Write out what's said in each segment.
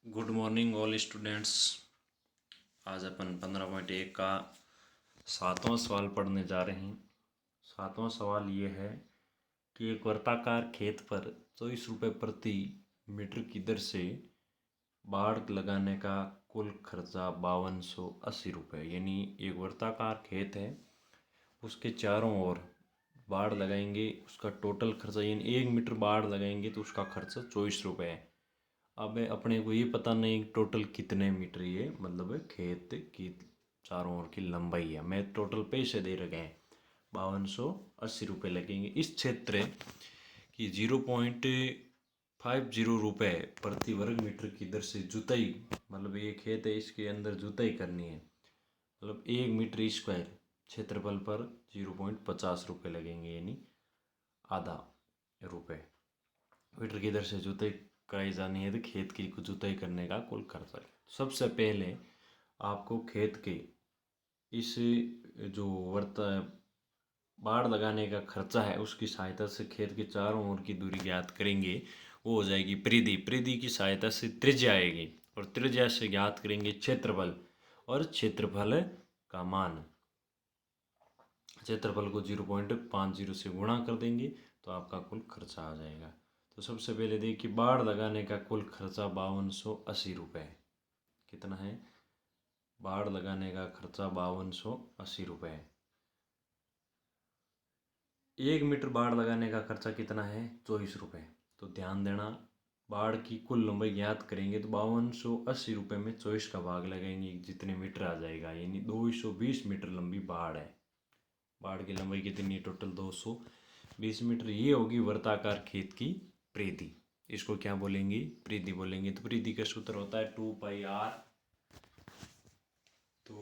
Good morning all students. आज अपन 15.1 का 7वां सवाल पढ़ने जा रहे हैं। 7वां सवाल ये है कि एक वर्ताकार खेत पर 24 रुपये प्रति मीटर की दर से बाड़ लगाने का कुल खर्चा 5280 रुपये। यानी एक वर्ताकार खेत है, उसके चारों ओर बाड़ लगाएंगे, उसका टोटल खर्चा यानी 1 मीटर बाड़ लगाएंगे तो उसका खर्चा 24 रुपये है। अब अपने को ये पता नहीं टोटल कितने मीटर ये मतलब खेत की चारों ओर की लंबाई है। मैं टोटल पैसे दे रखे हैं 5280 रुपये लगेंगे। इस क्षेत्र की 0.50 रुपये प्रति वर्ग मीटर की दर से जुताई, मतलब ये खेत है इसके अंदर जुताई करनी है, मतलब 1 मीटर स्क्वायर क्षेत्रफल पर 0.50 रुपये लगेंगे, यानी आधा रुपये मीटर की दर से जुताई कराई जानी है। तो खेत की जुताई करने का कुल खर्चा, सबसे पहले आपको खेत के इस जो बाड़ लगाने का खर्चा है उसकी सहायता से खेत के चारों ओर की दूरी ज्ञात करेंगे। वो हो जाएगी परिधि। परिधि की सहायता से त्रिज्या आएगी और त्रिज्या से ज्ञात करेंगे क्षेत्रफल, और क्षेत्रफल का मान क्षेत्रफल को 0.50 से गुणा कर देंगे तो आपका कुल खर्चा आ जाएगा। तो सबसे पहले देखिए, बाड़ लगाने का कुल खर्चा 5280 रुपये। कितना है? बाड़ लगाने का खर्चा 5280 रुपये। 1 मीटर बाड़ लगाने का खर्चा कितना है? 24 रुपये। तो ध्यान देना, बाड़ की कुल लंबाई ज्ञात करेंगे तो 5280 रुपये में 24 का भाग लगाएंगे, जितने मीटर आ जाएगा, यानी 220 मीटर लंबी बाड़ है। बाड़ की लंबाई कितनी है? Total 220 meter. ये होगी वर्ताकार खेत की परिधि। इसको क्या बोलेंगे? परिधि बोलेंगे। तो परिधि का सूत्र होता है 2πr। तो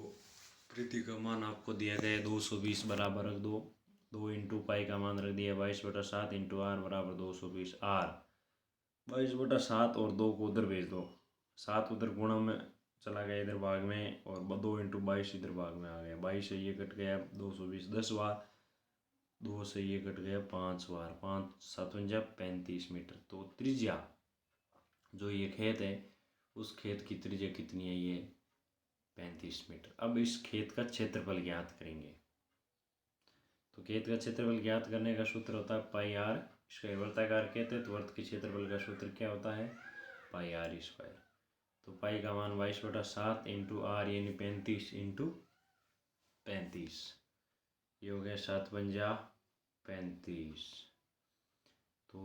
परिधि का मान आपको दिया गया है 220 बराबर रख दो, 2 इंटू पाई का मान रख दिया 22/7 इंटू आर बराबर 220। आर 22/7 और 2 को उधर भेज दो, 7 उधर गुणा में चला गया इधर भाग में, और 2 इंटू 22 इधर भाग में आ गया। 22 से ये कट गया 220 10 बार, 2 से ये कट गया 5 बार, 5 7 35 मीटर। तो त्रिज्या जो ये खेत है उस खेत की त्रिज्या कितनी है? ये 35 मीटर। अब इस खेत का क्षेत्रफल ज्ञात करेंगे। तो खेत का क्षेत्रफल ज्ञात करने का सूत्र होता है पाई आर। इसका वर्ताकार कहते हैं तो वर्त के क्षेत्रफल का सूत्र क्या होता है? पाई आर स्क्वायर। तो पाई का मान 22/7 इंटू आर यानी 35 इंटू 35, ये हो गया 7×5 35। तो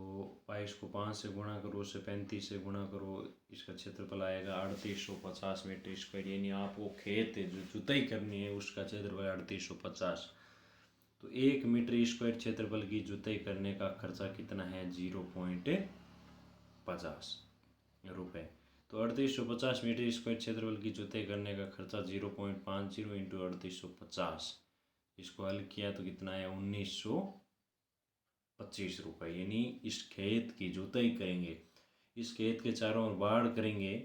22 को 5 से गुणा करो, उससे 35 से गुणा करो, इसका क्षेत्रफल आएगा 3850 मीटर स्क्वायर। यानी आपको खेत जो जुताई करनी है उसका क्षेत्रफल 3850। तो 1 मीटर स्क्वायर क्षेत्रफल की जुताई करने का खर्चा कितना है? 0.50 रुपये। तो 3850 मीटर स्क्वायर क्षेत्रफल की जुताई करने का खर्चा 0.50 इंटू 3850, इसको हल किया तो कितना है? 1925 रुपये। यानी इस खेत की जुताई करेंगे, इस खेत के चारों ओर बाड़ करेंगे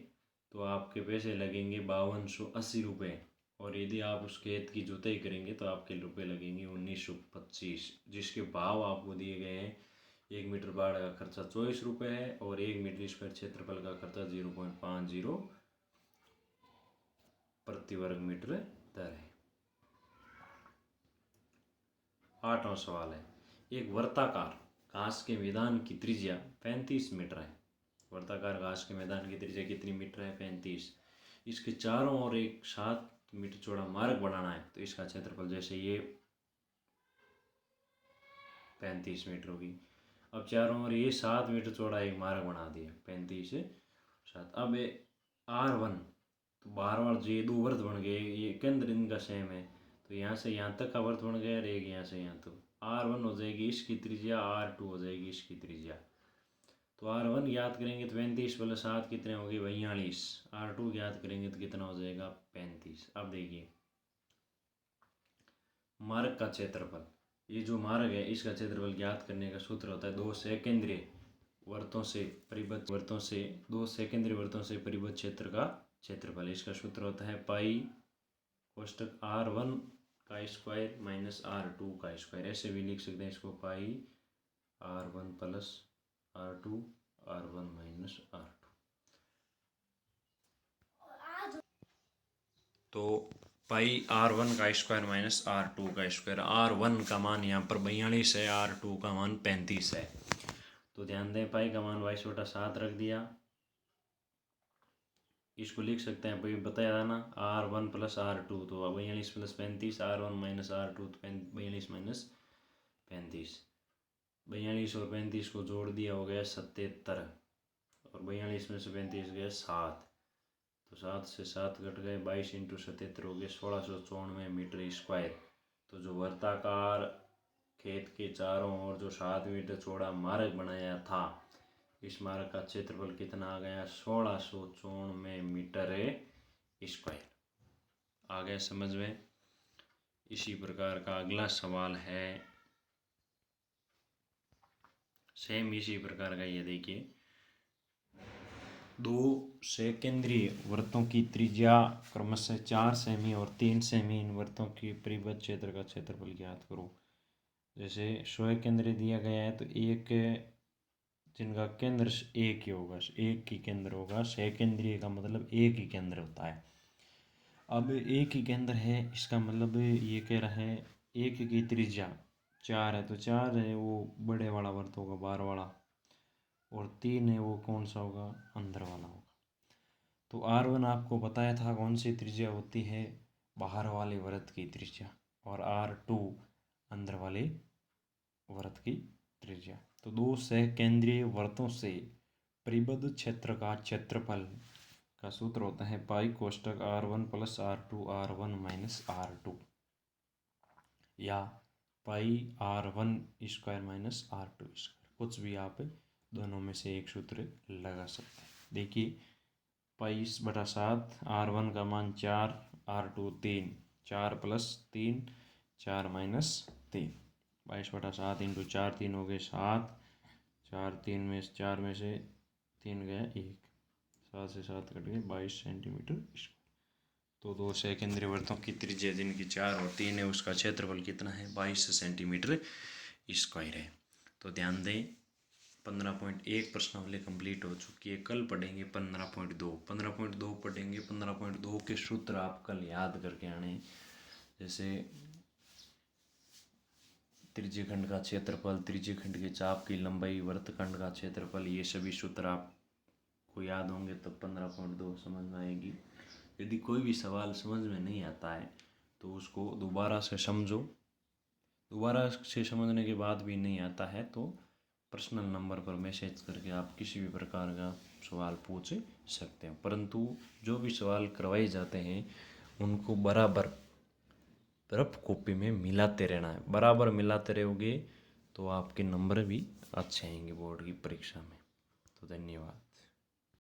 तो आपके पैसे लगेंगे 5280 रुपये, और यदि आप उस खेत की जुताई करेंगे तो आपके रुपये लगेंगे 1925, जिसके भाव आपको दिए गए हैं। 1 मीटर बाड़ का खर्चा 24 रुपये है और 1 मीटर स्क्वायर क्षेत्रफल का खर्चा 0.50 प्रति वर्ग मीटर दर है। 8वां सवाल है, एक वर्ताकार घास के मैदान की त्रिज्या 35 मीटर है। वर्ताकार घास के मैदान की त्रिज्या कितनी मीटर है? 35। इसके चारों ओर एक 7 मीटर चौड़ा मार्ग बनाना है तो इसका क्षेत्रफल, जैसे ये 35 मीटर होगी, अब चारों ओर ये 7 मीटर चौड़ा एक मार्ग बना दिया, 35 से 7। अब R1, तो बार बार जो ये 2 वर्त बन गए, ये केंद्र इनका सेम है, तो यहाँ से यहाँ तक का वर्त बन गया और एक यहाँ से यहाँ तक। R1 हो जाएगी इसकी त्रिज्या, R2 हो जाएगी इसकी त्रिज्या। तो R1 याद करेंगे तो 35 + 7 कितने होंगे? 42। R2 याद करेंगे तो कितना हो जाएगा? 35। अब देखिए, मार्ग का क्षेत्रफल, ये जो मार्ग है इसका क्षेत्रफल ज्ञात करने का सूत्र होता है 2 सेकेंद्रीय वर्तों से परिबद्ध वर्तों से 2 सेकेंद्रीय वर्तों से परिबद्ध क्षेत्र का क्षेत्रफल। इसका सूत्र होता है पाई कोष्टक R1 का स्क्वायर माइनस R2 का स्क्वायर। ऐसे भी लिख सकते हैं इसको, पाई R1 + R2 R1 - R2। तो पाई R1 का स्क्वायर माइनस R2 का स्क्वायर। R1 का मान यहाँ पर 42 है, R2 का मान 35 है। तो ध्यान दें पाई का मान 22/7 रख दिया। इसको लिख सकते हैं, भाई बताया था ना, R1 प्लस R2, तो 42 प्लस 35, R1 माइनस R2, तो 42 माइनस 35। 42 और 35 को जोड़ दिया, हो गया 77, और 42 में से 35 गया 7, तो 7 से 7 कट गए, 22 इंटू 77 हो गए 1694 मीटर स्क्वायर। तो जो वर्ताकार खेत के चारों ओर जो 7 मीटर चौड़ा मार्ग बनाया था, इस मार्ग का क्षेत्रफल कितना आ गया, 1694 मीटर स्क्वायर। आ गया समझ में। इसी प्रकार का अगला सवाल है, सेम इसी प्रकार का, ये देखिए, 2 सकेंद्रीय वृत्तों की त्रिज्या क्रमशः 4 सेमी और 3 सेमी, इन वृत्तों की परिबद्ध क्षेत्र का क्षेत्रफल ज्ञात करो। जैसे 100 केंद्र दिया गया है, तो एक जिनका केंद्र एक ही होगा, एक ही केंद्र होगा। सकेंद्रीय का मतलब एक ही केंद्र होता है। अब एक ही केंद्र है, इसका मतलब ये कह रहा है एक की त्रिज्या 4 है, तो 4 है वो बड़े वाला वृत्त होगा, बाहर वाला, और 3 है वो कौन सा होगा, अंदर वाला होगा। तो R1 आपको बताया था कौन सी त्रिज्या होती है, बाहर वाले वृत्त की त्रिज्या, और R2 अंदर वाले वृत्त की त्रिज्या। तो 2 सकेंद्रीय वृत्तों से परिबद्ध क्षेत्र का क्षेत्रफल का सूत्र होता है पाई कोष्टक R1 plus R2 R1 minus R2, या पाई R1 square minus R2 square, कुछ भी आप दोनों में से एक सूत्र लगा सकते हैं। देखिए, 22/7, R1 का मान 4, R2 3, 4 प्लस 3 4 माइनस 3, 22/7 इंटू 4, 3 हो गए 7, 4 3 में 4 में से 3 गया 1, 7 से 7 कट गए 22 सेंटीमीटर स्क्वायर। तो 2 सकेंद्रीय वृत्तों की त्रिज्या जिनकी 4 और 3 है, उसका क्षेत्रफल कितना है, 22 सेंटीमीटर स्क्वायर है। तो ध्यान दें, 15.1 प्रश्नावली कंप्लीट हो चुकी है। कल पढ़ेंगे 15.2 पढ़ेंगे। 15.2 के सूत्र आप कल याद करके आने, जैसे त्रिज्यखंड का क्षेत्रफल, त्रिज्यखंड के चाप की लंबाई, वृत्तखंड का क्षेत्रफल, ये सभी सूत्र आपको याद होंगे तो 15.2 समझ में आएगी। यदि कोई भी सवाल समझ में नहीं आता है तो उसको दोबारा से समझो। दोबारा से समझने के बाद भी नहीं आता है तो पर्सनल नंबर पर मैसेज करके आप किसी भी प्रकार का सवाल पूछ सकते हैं। परंतु जो भी सवाल करवाए जाते हैं उनको बराबर रफ कॉपी में मिलाते रहना है। बराबर मिलाते रहोगे तो आपके नंबर भी अच्छे आएंगे बोर्ड की परीक्षा में। तो धन्यवाद।